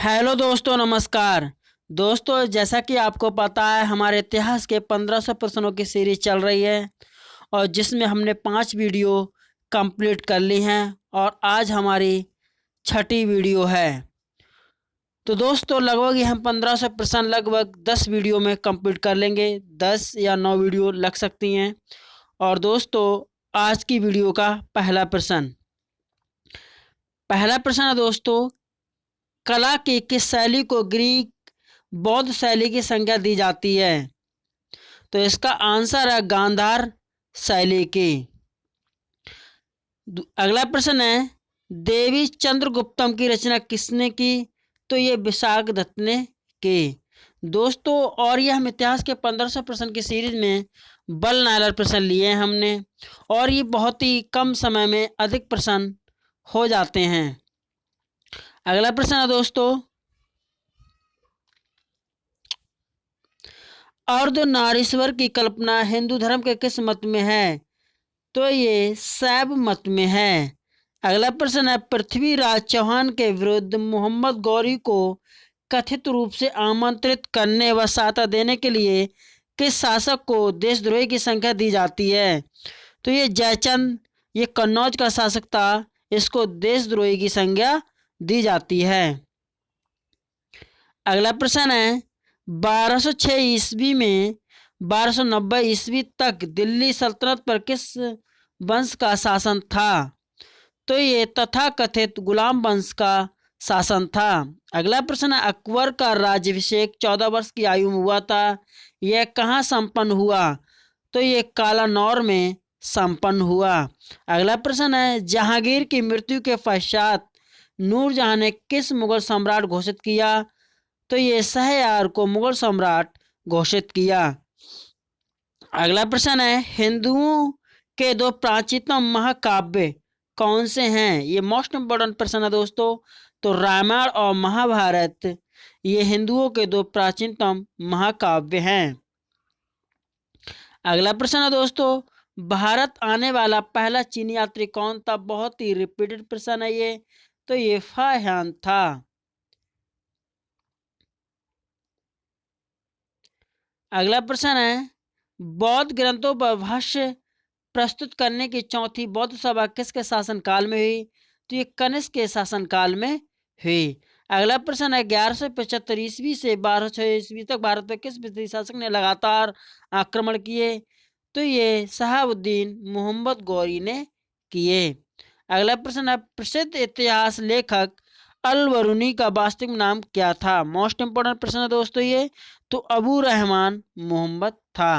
Hello दोस्तों, नमस्कार। दोस्तों, जैसा कि आपको पता है, हमारे इतिहास के 1500 प्रश्नों की सीरीज चल रही है और जिसमें हमने 5 वीडियो कंप्लीट कर ली हैं और आज हमारी छठी वीडियो है। तो दोस्तों, लगभग ही हम 1500 प्रश्न लगभग 10 वीडियो में कंप्लीट कर लेंगे। 10 या 9 वीडियो लग सकती हैं। और दोस्तों, आज की वीडियो का पहला प्रश्न है दोस्तों, कला की किस शैली को ग्रीक बौद्ध शैली की संज्ञा दी जाती है? तो इसका आंसर है गांधार शैली की। अगला प्रश्न है, देवी चंद्रगुप्तम की रचना किसने की? तो ये विशाख दत्त ने की। दोस्तों, और ये हम इतिहास के 1500 प्रश्न की सीरीज में बल नायर प्रश्न लिए हैं हमने, और ये बहुत ही कम समय में अधिक प्रश्न हो जाते हैं। अगला प्रश्न है दोस्तों, अर्धनारीश्वर की कल्पना हिंदू धर्म के किस मत में है? तो ये शैव मत में है। अगला प्रश्न है, पृथ्वीराज चौहान के विरुद्ध मोहम्मद गौरी को कथित रूप से आमंत्रित करने व सहायता देने के लिए किस शासक को देशद्रोही की संख्या दी जाती है? तो ये जयचंद, ये कन्नौज का शासक था, इसको देशद्रोही की संज्ञा दी जाती है। अगला प्रश्न है, 1206 ईस्वी में 1290 ईस्वी तक दिल्ली सल्तनत पर किस वंश का शासन था? तो ये तथाकथित गुलाम वंश का शासन था। अगला प्रश्न है, अकबर का राज्याभिषेक 14 वर्ष की आयु में हुआ था, यह कहाँ संपन्न हुआ? तो ये कालानौर में संपन्न हुआ। अगला प्रश्न है, जहांगीर की मृत्यु के पश्चात नूरजहां ने किस मुगल सम्राट घोषित किया? तो ये शहरयार को मुगल सम्राट घोषित किया। अगला प्रश्न है, हिंदुओं के 2 प्राचीनतम महाकाव्य कौन से हैं? ये मोस्ट इम्पोर्टेंट प्रश्न है दोस्तों। तो रामायण और महाभारत ये हिंदुओं के 2 प्राचीनतम महाकाव्य हैं। अगला प्रश्न है दोस्तों, भारत आने वाला पहला चीनी यात्री कौन था? बहुत ही रिपीटेड प्रश्न है ये। तो ये फाहियान था। अगला प्रश्न है, बौद्ध ग्रंथों पर भाष्य प्रस्तुत करने की चौथी बौद्ध सभा किसके शासनकाल में हुई? तो ये कनिष्क के शासनकाल में हुई। अगला प्रश्न है, 1175 ईस्वी से 1206 ईस्वी तक भारत पर किस विदेशी शासक ने लगातार आक्रमण किए? तो ये शहाबुद्दीन मोहम्मद गौरी ने किए। अगला प्रश्न है, प्रसिद्ध इतिहास लेखक अल बरूनी का वास्तविक नाम क्या था? मोस्ट इंपोर्टेंट प्रश्न है दोस्तों ये। तो अबू रहमान मोहम्मद था।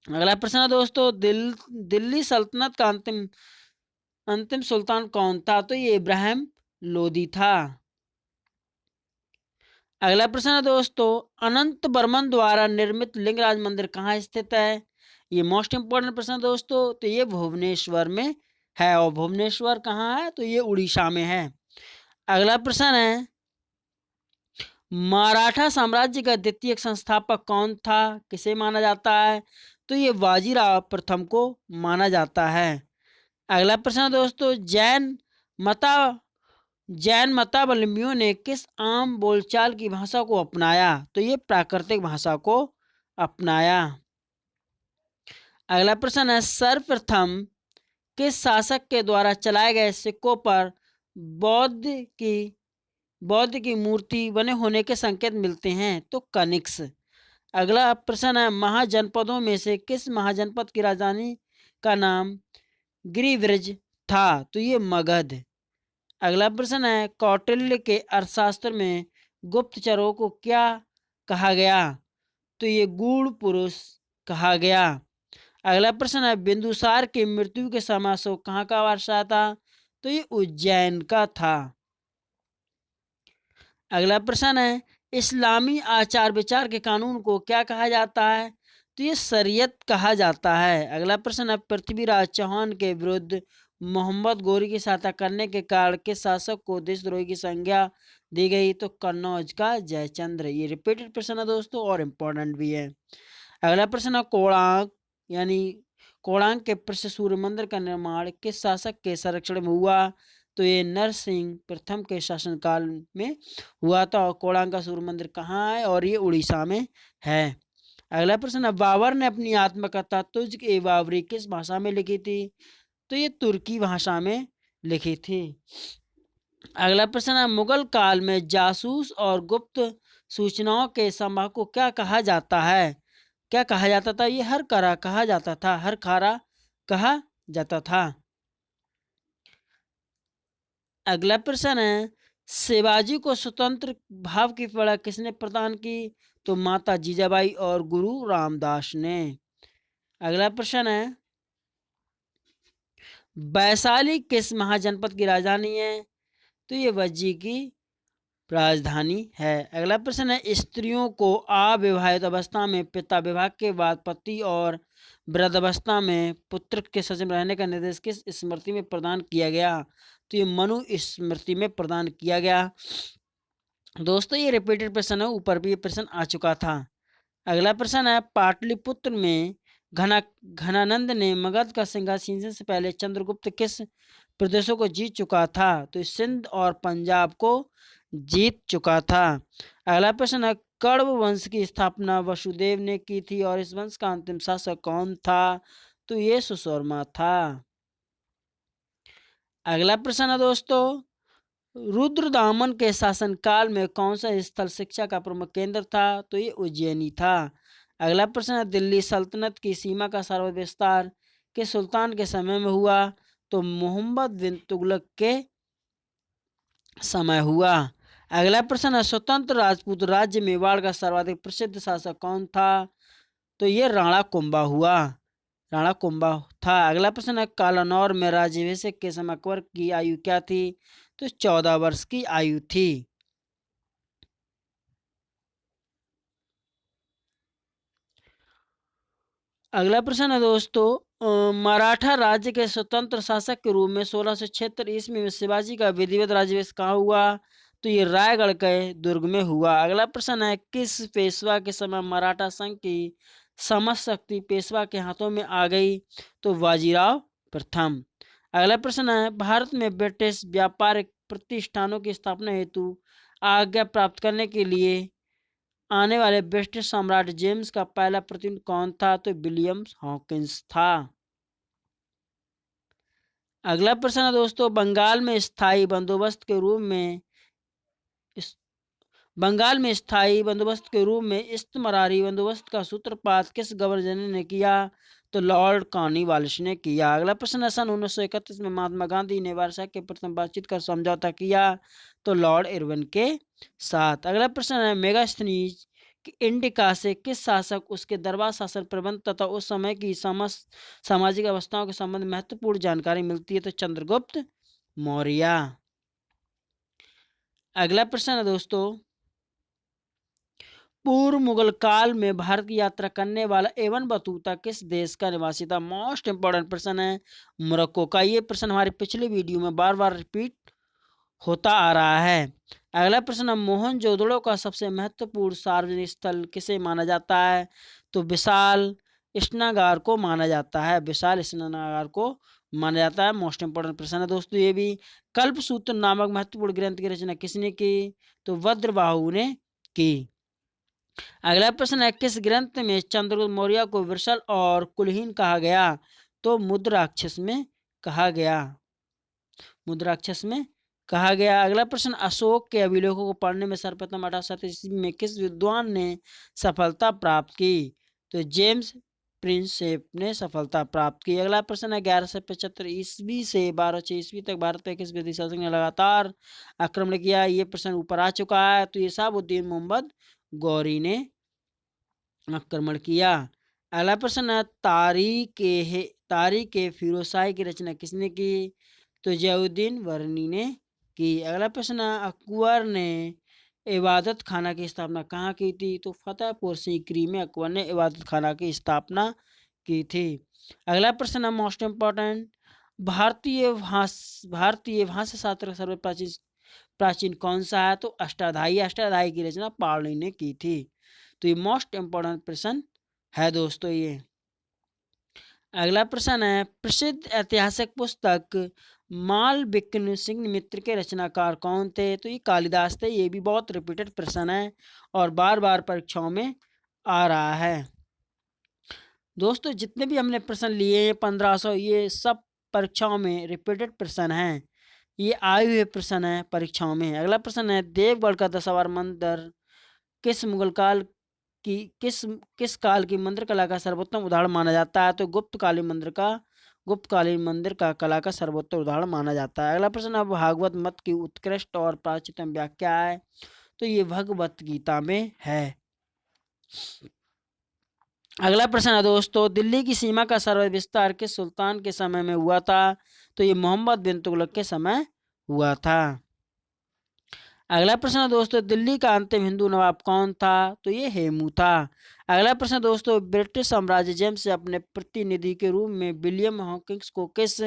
अगला प्रश्न है दोस्तों, दिल्ली सल्तनत का अंतिम अंतिम सुल्तान कौन था? तो ये इब्राहिम लोदी था। अगला प्रश्न है दोस्तों, अनंत बर्मन द्वारा निर्मित लिंगराज मंदिर कहाँ स्थित है? ये मोस्ट इंपोर्टेंट प्रश्न है दोस्तों। तो ये भुवनेश्वर में है, और भुवनेश्वर कहाँ है? तो ये उड़ीसा में है। अगला प्रश्न है, मराठा साम्राज्य का द्वितीय संस्थापक कौन था? किसे माना जाता है? तो ये बाजीराव प्रथम को माना जाता है। अगला प्रश्न दोस्तों, जैन मतावलंबियों ने किस आम बोलचाल की भाषा को अपनाया? तो ये प्राकृतिक भाषा को अपनाया। अगला प्रश्न है, सर्वप्रथम किस शासक के द्वारा चलाए गए सिक्कों पर बौद्ध की बौद्ध की मूर्ति बने होने के संकेत मिलते हैं? तो कनिष्क। अगला प्रश्न है, महाजनपदों में से किस महाजनपद की राजधानी का नाम गिरिव्रज था? तो ये मगध। अगला प्रश्न है, कौटिल्य के अर्थशास्त्र में गुप्तचरों को क्या कहा गया? तो ये गूढ़ पुरुष कहा गया। अगला प्रश्न है, बिंदुसार की मृत्यु के समय सो कहाँ का बादशाह था? तो ये उज्जैन का था। अगला प्रश्न है, इस्लामी आचार विचार के कानून को क्या कहा जाता है? तो ये शरीयत कहा जाता है। अगला प्रश्न है, पृथ्वीराज चौहान के विरुद्ध मोहम्मद गौरी की सहायता करने के कारण किस शासक को देशद्रोही की संज्ञा दी गई? तो कन्नौज का जयचंद्र। ये रिपीटेड प्रश्न है दोस्तों और इम्पोर्टेंट भी है। अगला प्रश्न है, कोणार्क यानी कोणार्क के प्रसिद्ध सूर्य मंदिर का निर्माण किस शासक के संरक्षण में हुआ? तो तो ये नरसिंह प्रथम के शासनकाल में हुआ था। और कोणार्क का सूर्य मंदिर कहाँ है? और ये उड़ीसा में है। अगला प्रश्न है, बाबर ने अपनी आत्मकथा तुझ ए बाबरी किस भाषा में लिखी थी? तो ये तुर्की भाषा में लिखी थी। अगला प्रश्न है, मुगल काल में जासूस और गुप्त सूचनाओं के समूह को क्या कहा जाता है? क्या कहा जाता था? ये हर करा कहा जाता था, हर खारा कहा जाता था। अगला प्रश्न है, शिवाजी को स्वतंत्र भाव की प्रेरणा किसने प्रदान की? तो माता जीजाबाई और गुरु रामदास ने। अगला प्रश्न है, वैशाली किस महाजनपद की राजधानी है? तो ये वज्जी की राजधानी है। अगला प्रश्न है, स्त्रियों को अविवाहित अवस्था में पिता विवाह के बाद पति और वृद्धावस्था में पुत्र के सच में रहने का निर्देश किस स्मृति में प्रदान किया गया? तो ये मनु स्मृति में प्रदान किया गया। दोस्तों ये रिपीटेड प्रश्न है, ऊपर भी ये प्रश्न आ चुका था। अगला प्रश्न है, पाटलिपुत्र में घनानंद ने मगध का सिंहासन से पहले चंद्रगुप्त किस प्रदेशों को जीत चुका था? तो सिंध और पंजाब को जीत चुका था। अगला प्रश्न है, कण्व वंश की स्थापना वसुदेव ने की थी और इस वंश का अंतिम शासक कौन था? तो ये सुशर्मा था। अगला प्रश्न है दोस्तों, रुद्रदामन के शासनकाल में कौन सा स्थल शिक्षा का प्रमुख केंद्र था? तो ये उज्जैनी था। अगला प्रश्न है, दिल्ली सल्तनत की सीमा का सर्वाधिक विस्तार किस सुल्तान के समय में हुआ? तो मोहम्मद बिन तुगलक के समय हुआ। अगला प्रश्न है, स्वतंत्र राजपूत राज्य मेवाड़ का सर्वाधिक प्रसिद्ध शासक कौन था? तो ये राणा कुंभा हुआ, राणा कुंभा था। अगला प्रश्न है, कालानौर में राज्याभिषेक के समय अकबर की आयु क्या थी? तो 14 वर्ष की आयु थी। अगला प्रश्न है दोस्तों, मराठा राज्य के स्वतंत्र शासक के रूप में 1676 ईस्वी में शिवाजी का विधिवत राज्याभिषेक कहाँ हुआ? तो ये रायगढ़ के दुर्ग में हुआ। अगला प्रश्न है, किस पेशवा के समय मराठा संघ की समस्त शक्ति पेशवा के हाथों में आ गई? तो बाजीराव प्रथम। अगला प्रश्न है, भारत में ब्रिटिश व्यापारिक प्रतिष्ठानों की स्थापना हेतु आज्ञा प्राप्त करने के लिए आने वाले ब्रिटिश सम्राट जेम्स का पहला प्रतिनिधि कौन था? तो विलियम हॉकिंस था। अगला प्रश्न है दोस्तों, बंगाल में स्थायी बंदोबस्त के रूप में इस्तमरारी बंदोबस्त का सूत्रपात किस गवर्नर जनरल ने किया? तो लॉर्ड कॉर्नवालिस ने किया। अगला प्रश्न है, सन 1931 में महात्मा गांधी ने वारसा के प्रथम बातचीत कर समझौता किया? तो लॉर्ड इरविन के साथ। अगला प्रश्न है, मेगास्थनीज इंडिका से किस शासक उसके दरबार शासन प्रबंध तथा उस समय की समस्त सामाजिक अवस्थाओं के संबंध में महत्वपूर्ण जानकारी मिलती है? तो चंद्रगुप्त मौर्य। अगला प्रश्न है दोस्तों, पूर्व मुगल काल में भारत की यात्रा करने वाला एवन बतूता किस देश का निवासी था? मोस्ट इंपॉर्टेंट प्रश्न है मोरक्को का। ये प्रश्न हमारे पिछले वीडियो में बार बार रिपीट होता आ रहा है। अगला प्रश्न है, मोहनजोदड़ो का सबसे महत्वपूर्ण सार्वजनिक स्थल किसे माना जाता है? तो विशाल स्नानागार को माना जाता है, विशाल स्नानागार को माना जाता है। मोस्ट इंपॉर्टेंट प्रश्न है दोस्तों ये भी। कल्पसूत्र नामक महत्वपूर्ण ग्रंथ की रचना किसने की? तो भद्रबाहु ने की। अगला प्रश्न है, किस ग्रंथ में चंद्रगुप्त मौर्य को विरसल और कुलहीन कहा गया? तो मुद्राक्षस में कहा गया, मुद्राक्षस में कहा गया। अगला प्रश्न, अशोक के अभिलेखों को पढ़ने में सर्वप्रथम 1807 ईस्वी में किस विद्वान ने सफलता प्राप्त की? तो जेम्स प्रिंसेप ने सफलता प्राप्त की। अगला प्रश्न है, 1175 ईस्वी से 1206 ईस्वी तक भारत पर किस विदेशी शासक ने लगातार आक्रमण किया? ये प्रश्न ऊपर आ चुका है। तो ये शहाबुद्दीन मोहम्मद गौरी ने आक्रमण किया। अगला प्रश्न है, तारीख फिरोजशाही की रचना किसने की? तो जयाउद्दीन वर्नी ने की। अगला प्रश्न है, अकबर ने इबादत खाना की स्थापना कहाँ की थी? तो फतेहपुर सीकरी में अकबर ने इबादत खाना की स्थापना की थी। अगला प्रश्न है मोस्ट इम्पोर्टेंट, भारतीय भाषा शास्त्र का प्राचीन कौन सा है? तो अष्टाध्यायी की रचना पाणिनि ने की थी। तो ये मोस्ट इम्पोर्टेंट प्रश्न है दोस्तों ये। अगला प्रश्न है, प्रसिद्ध ऐतिहासिक पुस्तक मालविक्न सिंह मित्र के रचनाकार कौन थे? तो ये कालिदास थे। ये भी बहुत रिपीटेड प्रश्न है और बार बार परीक्षाओं में आ रहा है। दोस्तों जितने भी हमने प्रश्न लिए हैं 1500, ये सब परीक्षाओं में रिपीटेड प्रश्न हैं। ये आए हुए प्रश्न है परीक्षाओं में। अगला प्रश्न है, देवगढ़ का दशावर मंदिर किस मुगल काल की किस काल की मंदिर कला का सर्वोत्तम उदाहरण माना जाता है? तो गुप्तकालीन मंदिर का कला का सर्वोत्तम उदाहरण माना जाता है। अगला प्रश्न है, भागवत मत की उत्कृष्ट और प्राचीनतम व्याख्या है? तो ये भगवत गीता में है। अगला प्रश्न है दोस्तों, दिल्ली की सीमा का सर्वाधिक विस्तार किस सुल्तान के समय में हुआ था? तो ये मोहम्मद बिन तुगलक के समय हुआ था। अगला प्रश्न है दोस्तों, दिल्ली का अंतिम हिंदू नवाब कौन था? तो ये हेमू था। अगला प्रश्न है दोस्तों, ब्रिटिश साम्राज्य जेम्स से अपने प्रतिनिधि के रूप में विलियम हॉकिंस को किस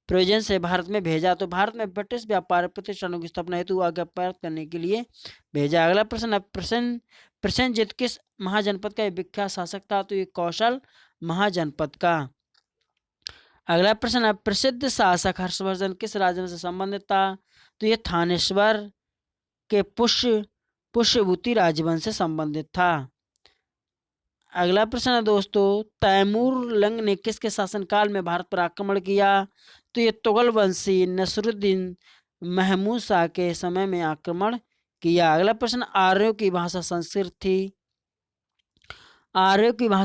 प्रयोजन से भारत में भेजा? तो भारत में ब्रिटिश व्यापार प्रतिष्ठानों की स्थापना हेतु आज्ञा प्राप्त करने के लिए भेजा। अगला प्रश्न है, प्रसेनजीत किस महाजनपद का विख्यात शासक था? तो ये कौशल महाजनपद का। अगला प्रश्न है, प्रसिद्ध शासक हर्षवर्धन किस राजवंश से संबंधित था? तो ये थानेश्वर के पुष्यभूति राजवंश से संबंधित था। अगला प्रश्न है दोस्तों, तैमूर लंग ने किसके शासनकाल में भारत पर आक्रमण किया? तो ये तुगल वंशी नसरुद्दीन महमूद शाह के समय में आक्रमण किया। अगला प्रश्न, आर्यों की भाषा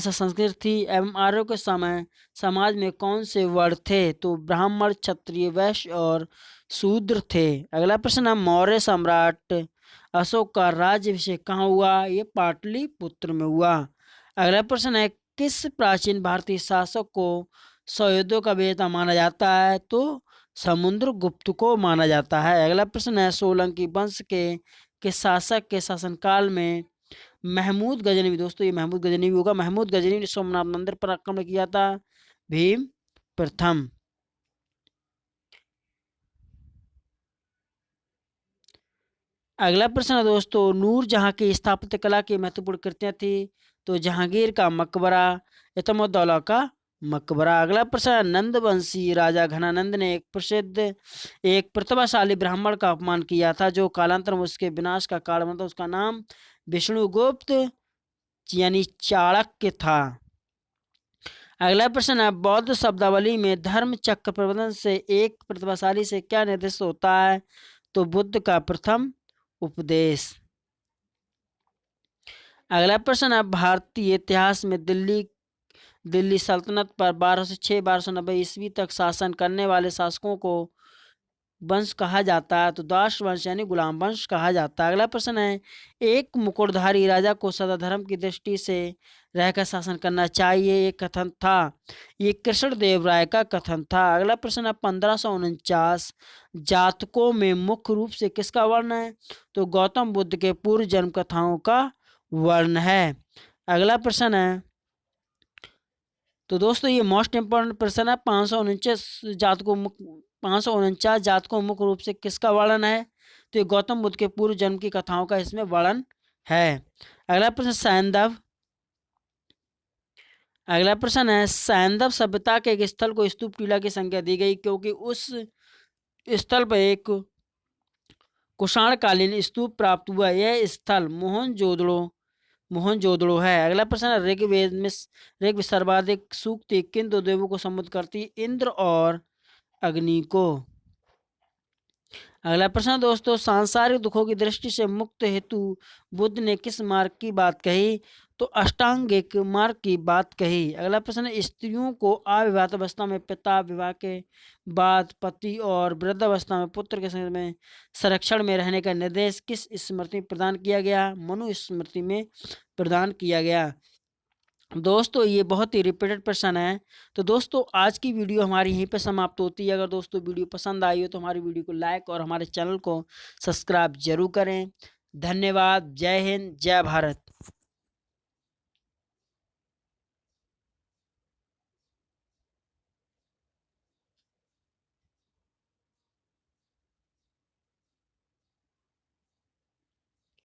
संस्कृत थी एवं आर्यों के समय समाज में कौन से वर्ण थे? तो ब्राह्मण, क्षत्रिय, वैश्य और शूद्र थे। अगला प्रश्न है, मौर्य सम्राट अशोक का राज्याभिषेक कहाँ हुआ? ये पाटलिपुत्र में हुआ। अगला प्रश्न है, किस प्राचीन भारतीय शासक को 100 युद्धों का विजेता माना जाता है? तो समुद्रगुप्त को माना जाता है। अगला प्रश्न है, सोलंकी वंश के शासक के शासनकाल में महमूद गजनवी, दोस्तों ये महमूद गजनवी होगा, महमूद गजनवी ने सोमनाथ मंदिर पर आक्रमण किया था। भीम प्रथम। अगला प्रश्न है दोस्तों, नूरजहां की स्थापत्य कला की महत्वपूर्ण कृतियां थी? तो जहांगीर का मकबरा, इतमुद्दौला का मकबरा। अगला प्रश्न है, नंदवंशी राजा घनानंद ने एक प्रतिभाशाली ब्राह्मण का अपमान किया था जो कालांतर में उसके विनाश का कारण बना था। उसका नाम विष्णुगुप्त यानी चाणक्य था। अगला प्रश्न है, बौद्ध शब्दावली में धर्म चक्र प्रबंधन से एक प्रतिभाशाली से क्या निर्दिष्ट होता है? तो बुद्ध का प्रथम उपदेश। अगला प्रश्न है, भारतीय इतिहास में दिल्ली सल्तनत पर 1206-1290 ईस्वी तक शासन करने वाले शासकों को वंश कहा जाता है? तो दास वंश यानी गुलाम वंश कहा जाता है। अगला प्रश्न है, एक मुकुटधारी राजा को सदा धर्म की दृष्टि से रहकर शासन करना चाहिए, ये कथन था? ये कृष्णदेव राय का कथन था। अगला प्रश्न है, 1549 जातकों में मुख्य रूप से किसका वर्ण है? तो गौतम बुद्ध के पूर्व जन्म कथाओं का वर्ण है। अगला प्रश्न है, तो दोस्तों ये मोस्ट इंपोर्टेंट प्रश्न है, 549 जातकों मुख्य रूप से किसका वर्णन है? तो ये गौतम बुद्ध के पूर्व जन्म की कथाओं का इसमें वर्णन है। अगला प्रश्न है, सैंधव सभ्यता के एक स्थल को स्तूप टीला की संज्ञा दी गई क्योंकि उस स्थल पर एक कुषाणकालीन स्तूप प्राप्त हुआ। यह स्थल मोहनजोदड़ो है। अगला प्रश्न है, ऋग्वेद सर्वाधिक सूक्ति किन दो देवों को संबोधित करती? इंद्र और अग्नि को। अगला प्रश्न दोस्तों, सांसारिक दुखों की दृष्टि से मुक्त हेतु बुद्ध ने किस मार्ग की बात कही? तो अष्टांगिक मार्ग की बात कही। अगला प्रश्न है, स्त्रियों को अविवाहित अवस्था में पिता, विवाह के बाद पति और वृद्धावस्था में पुत्र के संग में संरक्षण में रहने का निर्देश किस स्मृति में प्रदान किया गया? मनुस्मृति में प्रदान किया गया। दोस्तों ये बहुत ही रिपीटेड प्रश्न है। तो दोस्तों आज की वीडियो हमारी यहीं पे समाप्त होती है। अगर दोस्तों वीडियो पसंद आई हो तो हमारी वीडियो को लाइक और हमारे चैनल को सब्सक्राइब जरूर करें। धन्यवाद। जय हिंद, जय भारत।